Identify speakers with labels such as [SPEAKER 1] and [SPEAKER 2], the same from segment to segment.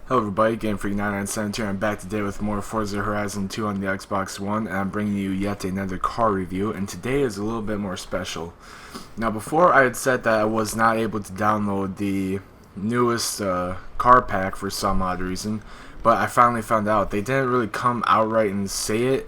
[SPEAKER 1] Hello everybody, GameFreak9972 here. I'm back today with more Forza Horizon 2 on the Xbox One, and I'm bringing you yet another car review, and today is a little bit more special. Now, before I had said that I was not able to download the newest car pack for some odd reason, but I finally found out. They didn't really come outright and say it.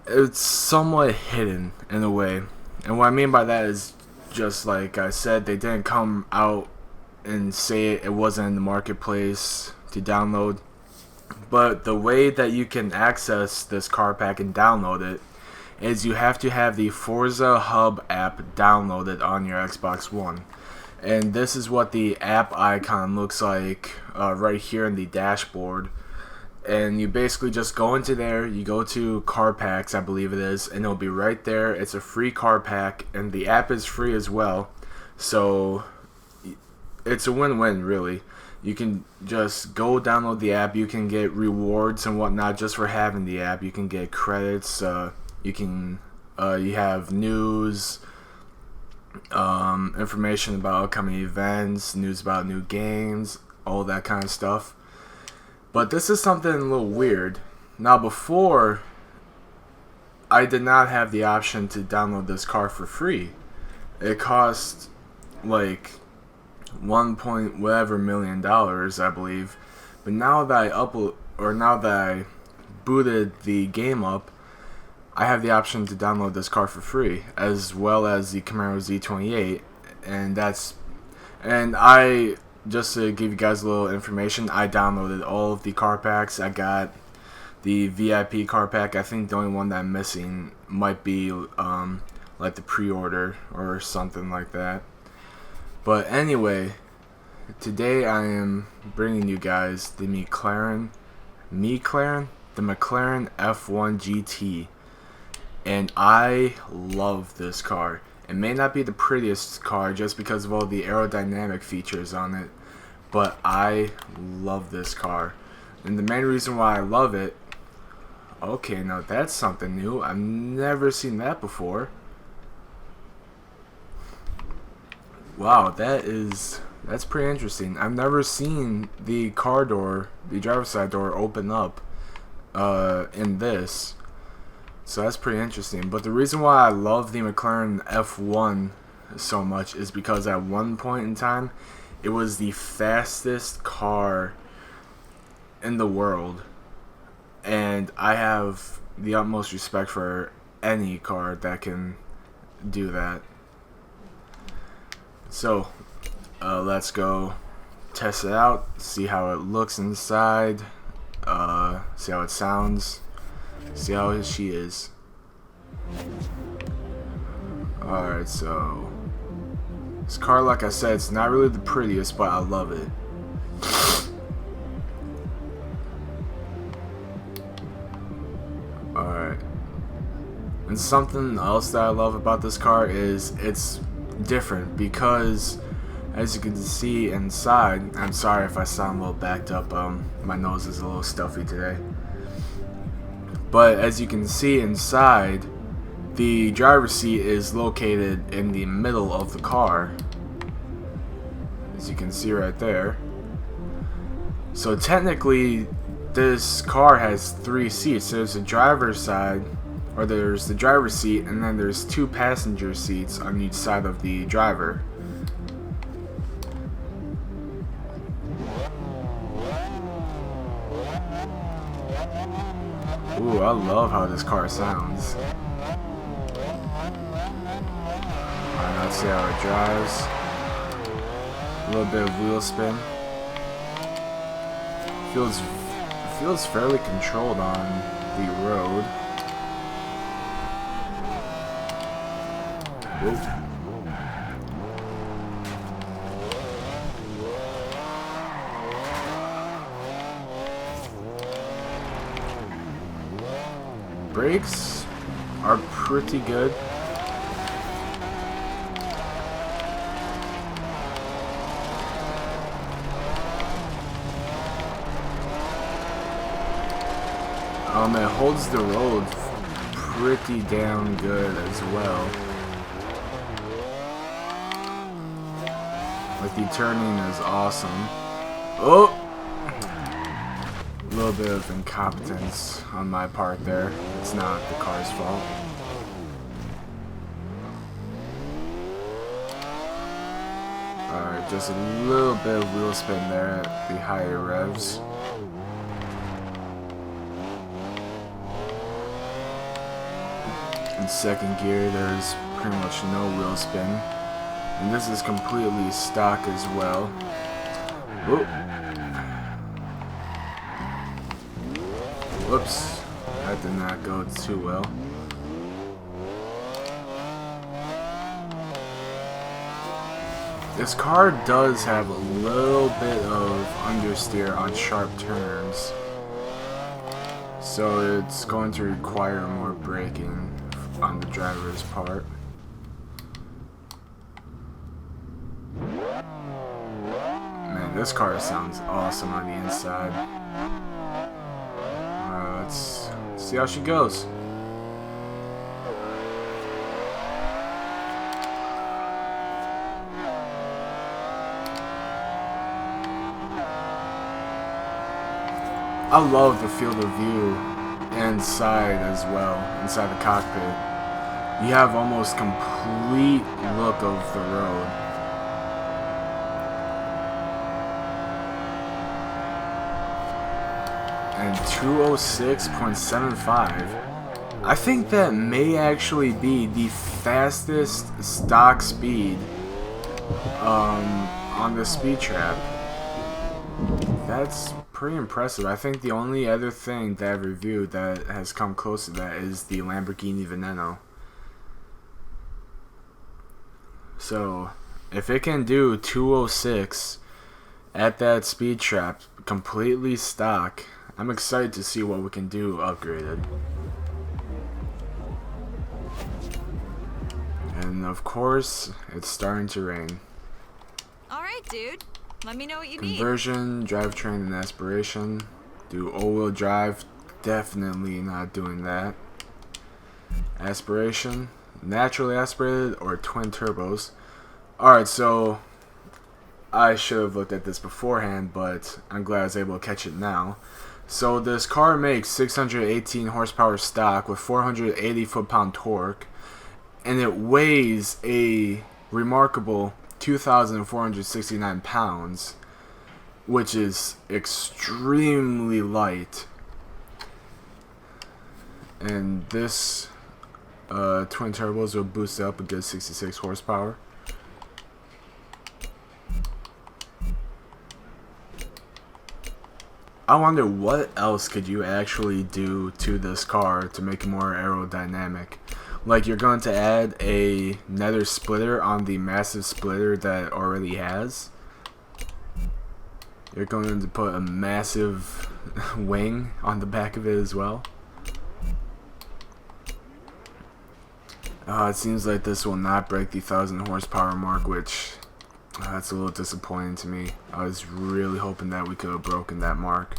[SPEAKER 1] It's somewhat hidden in a way, and what I mean by that is, just like I said, they didn't come out and say it wasn't in the marketplace to download. But the way that you can access this car pack and download it is you have to have the Forza Hub app downloaded on your Xbox One. And this is what the app icon looks like right here in the dashboard. And you basically just go into there, you go to car packs, I believe it is, and it'll be right there. It's a free car pack, and the app is free as well. So it's a win-win, really. You can just go download the app. You can get rewards and whatnot just for having the app. You can get credits. You have news, information about upcoming events, news about new games, all that kind of stuff. But this is something a little weird. Now, before, I did not have the option to download this car for free. It cost like $1 million, I believe. But now that I booted the game up, I have the option to download this car for free, as well as the Camaro Z28. And I just to give you guys a little information, I downloaded all of the car packs. I got the VIP car pack. I think the only one that I'm missing might be like the pre-order or something like that. But anyway, today I am bringing you guys the McLaren F1 GT, and I love this car. It may not be the prettiest car just because of all the aerodynamic features on it, but I love this car. And the main reason why I love it, okay, now that's something new. I've never seen that before. Wow, that's pretty interesting. I've never seen the car door, the driver's side door, open up in this. So that's pretty interesting. But the reason why I love the McLaren F1 so much is because at one point in time, it was the fastest car in the world. And I have the utmost respect for any car that can do that. So, let's go test it out, see how it looks inside, see how it sounds, see how she is. Alright, so this car, like I said, it's not really the prettiest, but I love it. Alright. And something else that I love about this car is it's different because, as you can see inside, I'm sorry if I sound a little backed up, my nose is a little stuffy today, but as you can see inside, the driver's seat is located in the middle of the car, as you can see right there. So technically this car has 3 seats. There's the driver's side, or there's the driver's seat, and then there's 2 passenger seats on each side of the driver. Ooh, I love how this car sounds. Alright, let's see how it drives. A little bit of wheel spin. Feels fairly controlled on the road. Whoa. Brakes are pretty good. It holds the road pretty damn good as well. Like, the turning is awesome. Oh! A little bit of incompetence on my part there. It's not the car's fault. Alright, just a little bit of wheel spin there at the higher revs. In second gear, there's pretty much no wheel spin. And this is completely stock as well. Whoop. Whoops. That did not go too well. This car does have a little bit of understeer on sharp turns, so it's going to require more braking on the driver's part. Man, this car sounds awesome on the inside. Let's see how she goes. I love the field of view inside as well, inside the cockpit. You have almost complete look of the road. And 206.75. I think that may actually be the fastest stock speed on the speed trap. That's pretty impressive. I think the only other thing that I've reviewed that has come close to that is the Lamborghini Veneno. So, if it can do 206 at that speed trap, completely stock, I'm excited to see what we can do upgraded. And of course, it's starting to rain.
[SPEAKER 2] Alright, dude. Let me know what you need.
[SPEAKER 1] Conversion, drivetrain, and aspiration. Do all-wheel drive. Definitely not doing that. Aspiration, naturally aspirated or twin turbos. Alright, so I should have looked at this beforehand, but I'm glad I was able to catch it now. So this car makes 618 horsepower stock with 480 foot-pound torque, and it weighs a remarkable 2,469 pounds, which is extremely light. And this twin turbos will boost up a good 66 horsepower. I wonder what else could you actually do to this car to make it more aerodynamic. Like, you're going to add a nether splitter on the massive splitter that it already has. You're going to put a massive wing on the back of it as well. It seems like this will not break the 1,000 horsepower mark, which that's a little disappointing to me. I was really hoping that we could have broken that mark.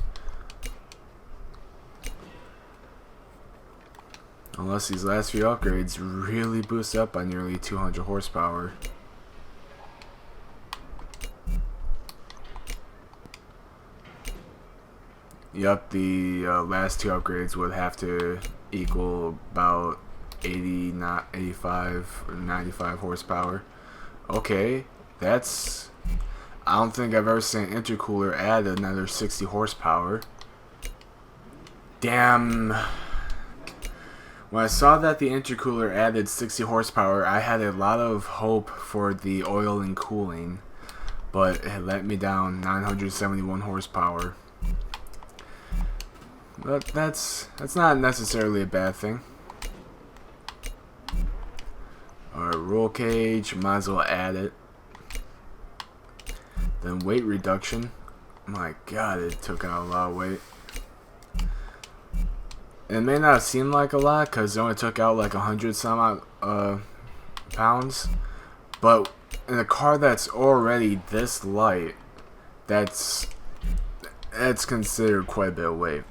[SPEAKER 1] Unless these last few upgrades really boost up by nearly 200 horsepower. Yup, the last two upgrades would have to equal about 80, not 85 or 95 horsepower. Okay, that's... I don't think I've ever seen an intercooler add another 60 horsepower. Damn. When I saw that the intercooler added 60 horsepower, I had a lot of hope for the oil and cooling, but it let me down. 971 horsepower. But that's not necessarily a bad thing. Alright, roll cage, might as well add it. Then weight reduction. My god, it took out a lot of weight. It may not seem like a lot because it only took out like 100 some odd pounds, but in a car that's already this light, that's considered quite a bit of weight.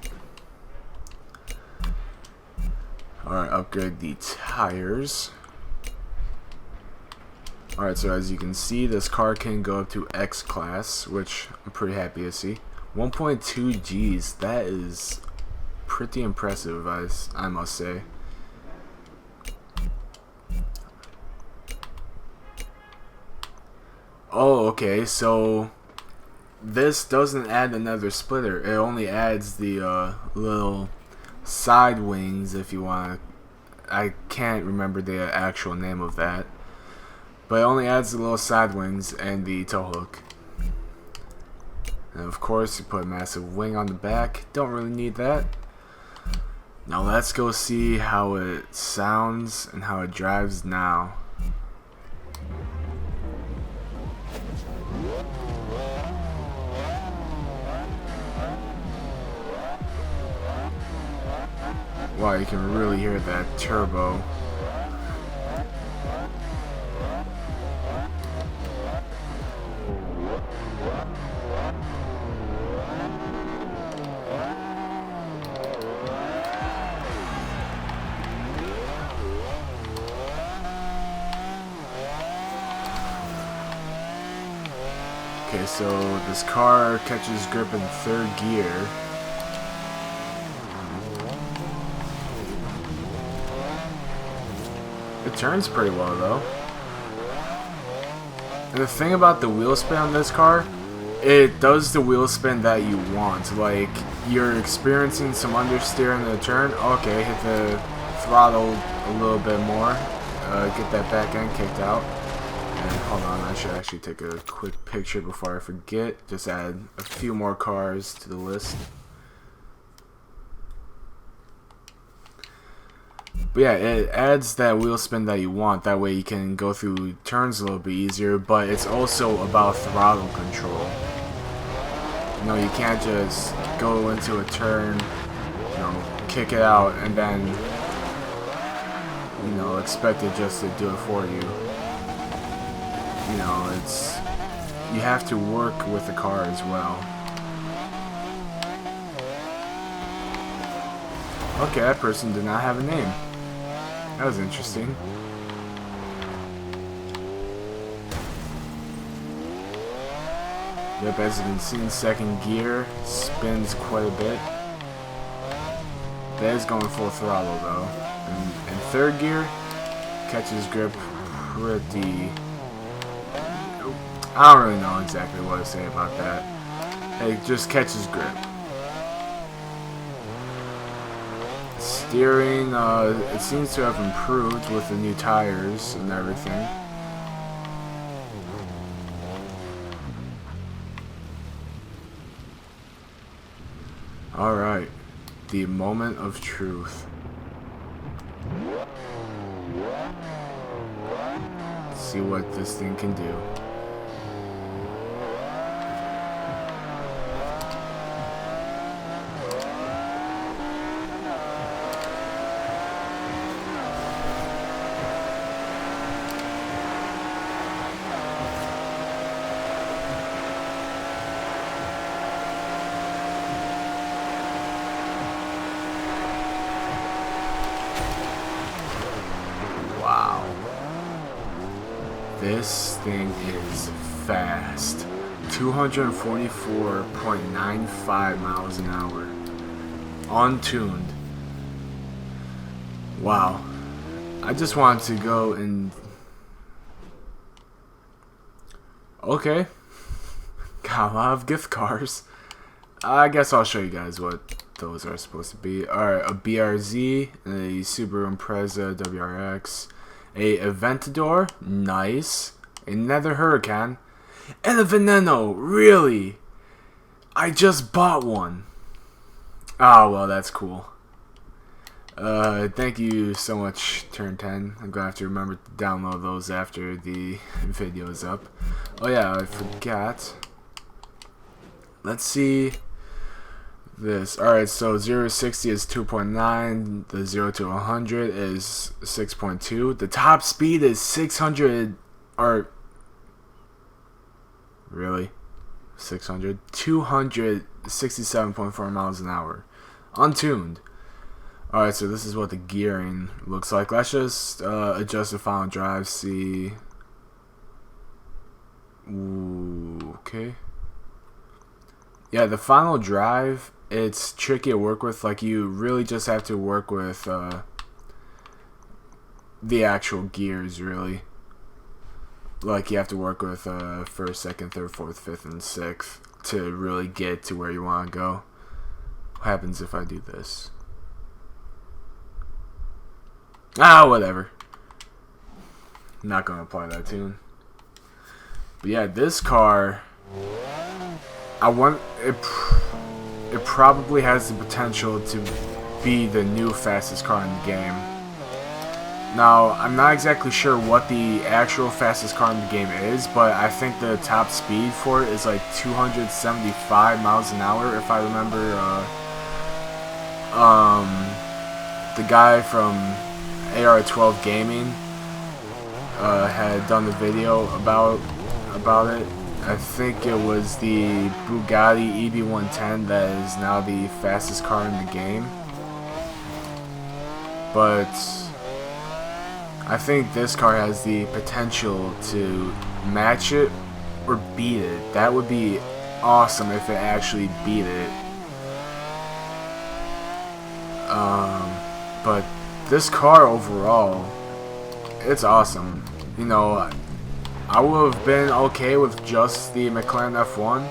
[SPEAKER 1] Alright, upgrade the tires. Alright, so as you can see, this car can go up to X class, which I'm pretty happy to see. 1.2 Gs, that is pretty impressive, I must say. Oh, okay, so this doesn't add another splitter. It only adds the little side wings, if you want to. I can't remember the actual name of that. But it only adds the little side wings and the tow hook. And of course, you put a massive wing on the back. Don't really need that. Now let's go see how it sounds and how it drives now. Wow, you can really hear that turbo. Okay, so this car catches grip in third gear. It turns pretty well though. And the thing about the wheel spin on this car, it does the wheel spin that you want. Like, you're experiencing some understeer in the turn, okay, hit the throttle a little bit more, get that back end kicked out. And hold on, I should actually take a quick picture before I forget. Just add a few more cars to the list. But yeah, it adds that wheel spin that you want. That way you can go through turns a little bit easier. But it's also about throttle control. You know, you can't just go into a turn, you know, kick it out, and then, you know, expect it just to do it for you. You know, you have to work with the car as well. Okay, that person did not have a name. That was interesting. Yep, as you can see in second gear, spins quite a bit. That is going full throttle though. And in third gear, catches grip pretty... I don't really know exactly what to say about that. It just catches grip. Steering, it seems to have improved with the new tires and everything. Alright, the moment of truth. Let's see what this thing can do. This thing is fast. 244.95 miles an hour. Untuned. Wow. I just want to go and... Okay. Got a lot of gift cards. I guess I'll show you guys what those are supposed to be. Alright, a BRZ, a Subaru Impreza WRX, a Aventador, nice, another Huracan, and a Veneno, really? I just bought one. Oh, well, that's cool. Thank you so much, Turn 10. I'm gonna have to remember to download those after the video is up. Oh yeah, I forgot. Let's see this. Alright, so 0 to 60 is 2.9. The 0 to 100 is 6.2. The top speed is 600. Or really? 600? 267.4 miles an hour. Untuned. Alright, so this is what the gearing looks like. Let's just adjust the final drive, see Ooh, okay. Yeah, the final drive, it's tricky to work with. Like, you really just have to work with the actual gears, really. Like, you have to work with first, second, third, fourth, fifth, and sixth to really get to where you want to go. What happens if I do this? Ah, whatever. Not gonna apply that tune. But yeah, this car, I want it. It probably has the potential to be the new fastest car in the game. Now, I'm not exactly sure what the actual fastest car in the game is, but I think the top speed for it is like 275 miles an hour, if I remember. The guy from AR12 Gaming had done the video about it. I think it was the Bugatti EB110 that is now the fastest car in the game. But I think this car has the potential to match it or beat it. That would be awesome if it actually beat it. But this car overall, it's awesome. You know, I would have been okay with just the McLaren F1,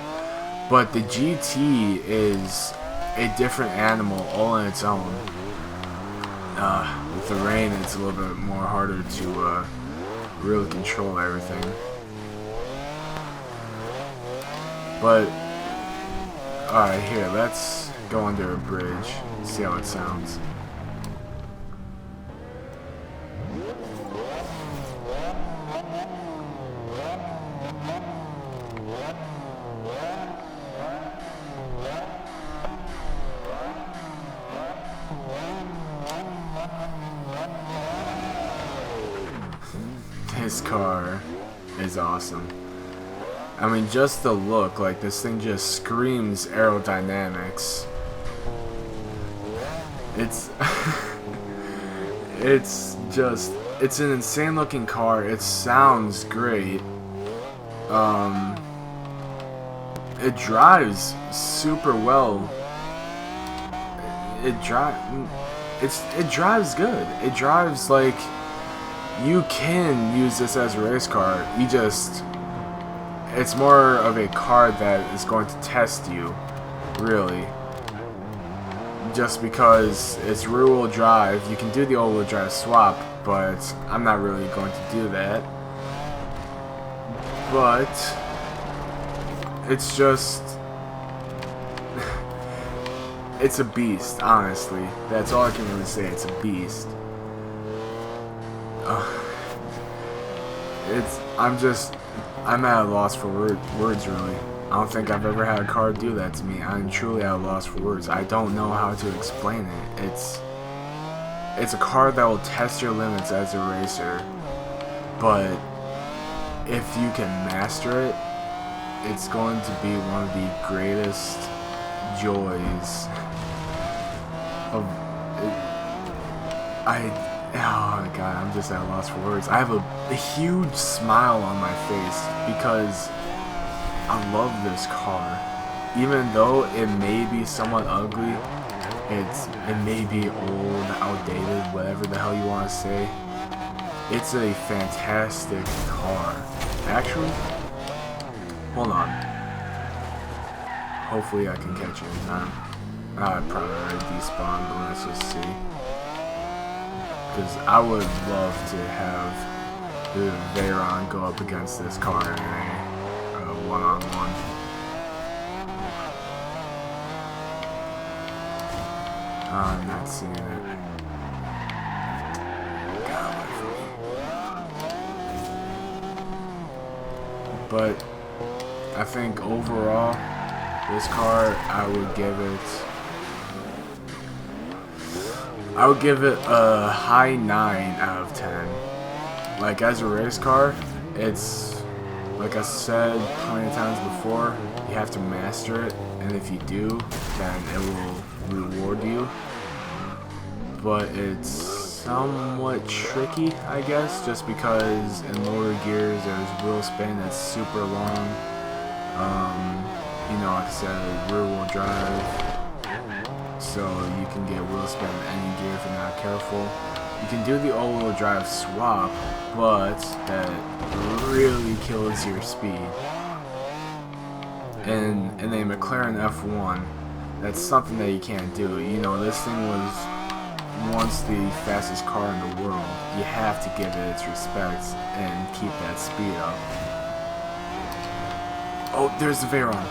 [SPEAKER 1] but the GT is a different animal all on its own. With the rain, it's a little bit more harder to really control everything. But, alright, here, let's go under a bridge, see how it sounds. This car is awesome. I mean, just the look, like this thing just screams aerodynamics. It's it's an insane looking car. It sounds great. It drives super well. It drives good. It drives like you can use this as a race car. It's more of a car that is going to test you, really. Just because it's rear-wheel drive, you can do the all-wheel drive swap, but I'm not really going to do that. But it's just, it's a beast, honestly. That's all I can really say. It's a beast. I'm at a loss for words, really. I don't think I've ever had a car do that to me. I'm truly at a loss for words. I don't know how to explain it. It's a car that will test your limits as a racer, but if you can master it, it's going to be one of the greatest joys of it. Oh my god, I'm just at a loss for words. I have a huge smile on my face because I love this car. Even though it may be somewhat ugly, it may be old, outdated, whatever the hell you want to say. It's a fantastic car. Actually, hold on. Hopefully I can catch it in time. I probably already despawned, but let's just see. Because I would love to have the Veyron go up against this car in a one-on-one. I'm not seeing it. God, wait for me. But I think overall, this car, I would give it a high 9 out of 10. Like, as a race car, it's, like I said plenty of times before, you have to master it, and if you do, then it will reward you. But it's somewhat tricky, I guess, just because in lower gears there's wheel spin that's super long. You know, like I said, rear wheel drive, so you can get wheel spin in any gear if you're not careful. You can do the all-wheel drive swap, but that really kills your speed. And in a McLaren F1, that's something that you can't do. You know, this thing was once the fastest car in the world. You have to give it its respects and keep that speed up. Oh, there's the Veyron.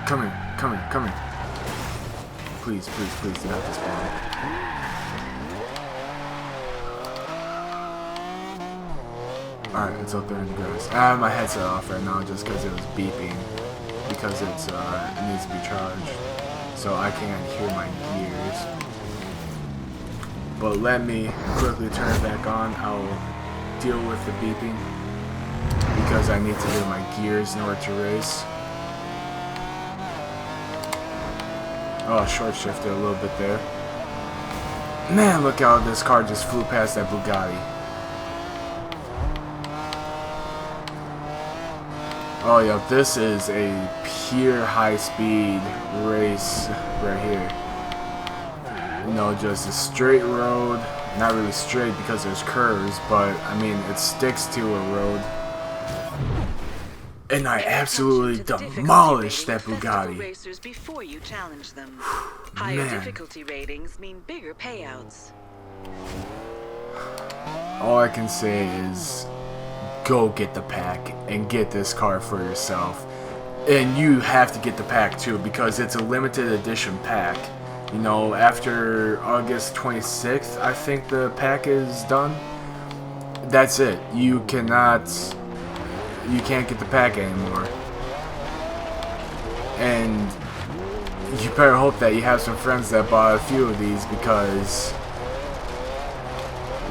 [SPEAKER 1] Come here, come here, come here. Please, please, please, do not disappoint. Alright, it's up there in the grass. I have my headset off right now just because it was beeping. Because it needs to be charged. So I can't hear my gears. But let me quickly turn it back on. I'll deal with the beeping. Because I need to get my gears in order to race. Oh, short shifted a little bit there. Man, look how this car just flew past that Bugatti. Oh yeah, this is a pure high-speed race right here. You know, just a straight road. Not really straight because there's curves, but I mean, it sticks to a road. And I absolutely demolished that Bugatti.
[SPEAKER 3] Racers before you challenge them. Higher difficulty ratings mean bigger payouts.
[SPEAKER 1] All I can say is go get the pack and get this car for yourself. And you have to get the pack too because it's a limited edition pack. You know, after August 26th, I think the pack is done. That's it. You can't get the pack anymore. And you better hope that you have some friends that bought a few of these because,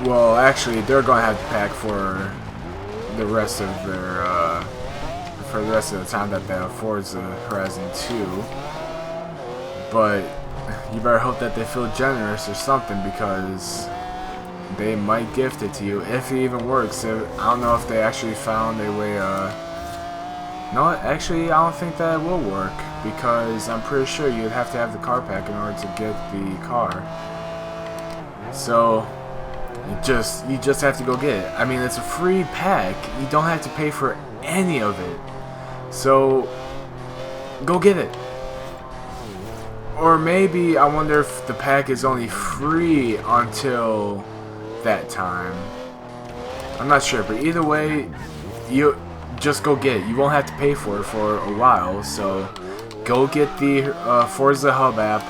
[SPEAKER 1] well, actually, they're going to have the pack for the rest of their, for the rest of the time that they have Forza Horizon 2. But you better hope that they feel generous or something because they might gift it to you if it even works. I don't know if they actually found a way. No, actually, I don't think that will work because I'm pretty sure you'd have to have the car pack in order to get the car. So you just have to go get it. I mean, it's a free pack. You don't have to pay for any of it. So go get it. Or maybe I wonder if the pack is only free until that time. I'm not sure, but either way, you just go get it. You won't have to pay for it for a while, so go get the Forza Hub app,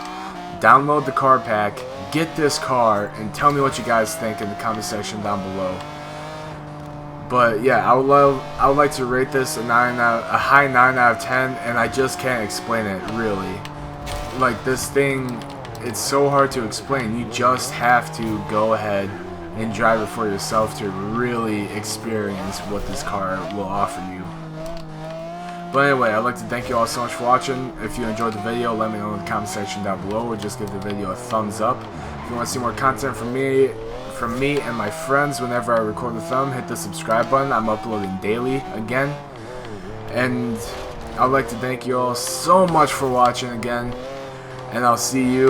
[SPEAKER 1] download the car pack, get this car, and tell me what you guys think in the comment section down below. But yeah, I would like to rate this a high 9 out of 10, and I just can't explain it really. Like, this thing, it's so hard to explain. You just have to go ahead and drive it for yourself to really experience what this car will offer you. But anyway, I'd like to thank you all so much for watching. If you enjoyed the video, let me know in the comment section down below, or just give the video a thumbs up. If you want to see more content from me and my friends whenever I record with them, hit the subscribe button. I'm uploading daily again. And I'd like to thank you all so much for watching again. And I'll see you